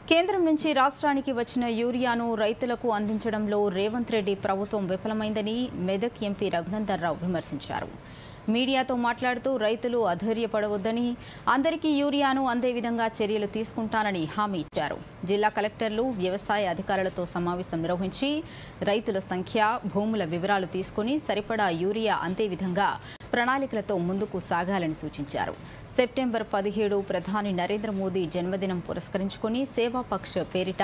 కేంద్రం నుంచి రాష్ట్రానికి వచ్చిన యూరియాను రైతులకు అందించడంలో రేవంత్ రెడ్డి ప్రభుత్వం విఫలమైందని మెదక్ ఎంపీ రఘునందన్ రావు విమర్శించారు. మీడియాతో మాట్లాడుతూ రైతులు అధైర్యపడవద్దని, అందరికీ యూరియాను అందే విధంగా చర్యలు తీసుకుంటానని హామీ ఇచ్చారు. జిల్లా కలెక్టర్లు, వ్యవసాయ అధికారులతో సమావేశం నిర్వహించి రైతుల సంఖ్య, భూముల వివరాలు తీసుకుని సరిపడా యూరియా అందే విధంగా ప్రణాళికలతో ముందుకు సాగాలని సూచించారు. సెప్టెంబర్ 17 ప్రధాని నరేంద్ర మోదీ జన్మదినం పురస్కరించుకుని సేవాపక్ష పేరిట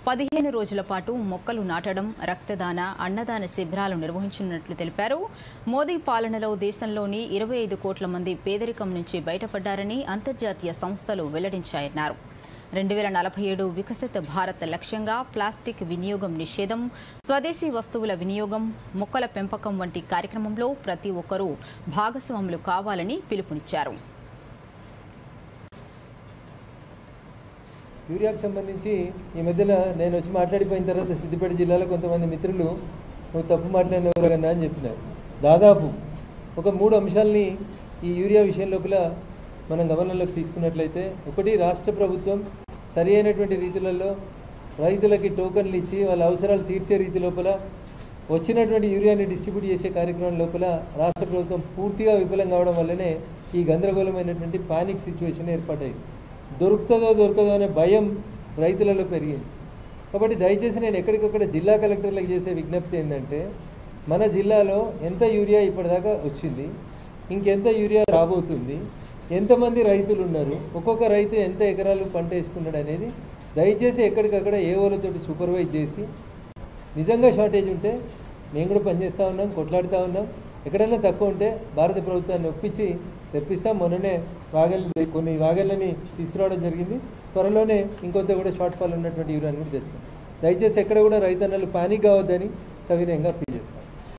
15 రోజుల పాటు మొక్కలు నాటడం, రక్తదాన, అన్నదాన శిబిరాలు నిర్వహించనున్నట్లు తెలిపారు. మోదీ పాలనలో దేశంలోని 25 కోట్ల మంది పేదరికం నుంచి బయటపడ్డారని అంతర్జాతీయ సంస్థలు వెల్లడించాయన్నారు. 2047 వికసిత భారత్ లక్ష్యంగా ప్లాస్టిక్ వినియోగం నిషేధం, స్వదేశీ వస్తువుల వినియోగం, మొక్కల పెంపకం వంటి కార్యక్రమంలో ప్రతి ఒక్కరూ భాగస్వాములు కావాలని పిలుపునిచ్చారు. యూరియాకు సంబంధించి ఈ మధ్యన నేను వచ్చి మాట్లాడిపోయిన తర్వాత సిద్దిపేట జిల్లాలో కొంతమంది మిత్రులు నువ్వు తప్పు మాట్లాడినవారు కన్నా అని చెప్పినారు. దాదాపు ఒక 3 అంశాలని ఈ యూరియా విషయం లోపల మనం గమనంలోకి తీసుకున్నట్లయితే, ఒకటి, రాష్ట్ర ప్రభుత్వం సరి అయినటువంటి రీతిలలో రైతులకి టోకన్లు ఇచ్చి వాళ్ళ అవసరాలు తీర్చే రీతి లోపల వచ్చినటువంటి యూరియాని డిస్ట్రిబ్యూట్ చేసే కార్యక్రమం లోపల రాష్ట్ర ప్రభుత్వం పూర్తిగా విఫలం కావడం వల్లనే ఈ గందరగోళమైనటువంటి పానిక్ సిచ్యువేషన్ ఏర్పాటైంది. దొరుకుతుందో దొరకదో అనే భయం రైతులలో పెరిగింది. కాబట్టి దయచేసి నేను ఎక్కడికక్కడ జిల్లా కలెక్టర్లకు చేసే విజ్ఞప్తి ఏంటంటే, మన జిల్లాలో ఎంత యూరియా ఇప్పటిదాకా వచ్చింది, ఇంకెంత యూరియా రాబోతుంది, ఎంతమంది రైతులు ఉన్నారు, ఒక్కొక్క రైతు ఎంత ఎకరాలు పంట వేసుకున్నాడు అనేది దయచేసి ఎక్కడికక్కడ ఏఓలతో సూపర్వైజ్ చేసి, నిజంగా షార్టేజ్ ఉంటే మేము కూడా పనిచేస్తూ ఉన్నాం, కొట్లాడుతూ ఉన్నాం. ఎక్కడైనా తక్కువ ఉంటే భారత ప్రభుత్వాన్ని ఒప్పించి తెప్పిస్తాం. మొన్ననే కొన్ని వాగళ్ళని తీసుకురావడం జరిగింది. త్వరలోనే ఇంకొంత కూడా షార్ట్ ఫాల్ ఉన్నటువంటి యూరియాని కూడా తెస్తాం. దయచేసి ఎక్కడ కూడా రైతన్నలు పానిక్ కావద్దని సవినయంగా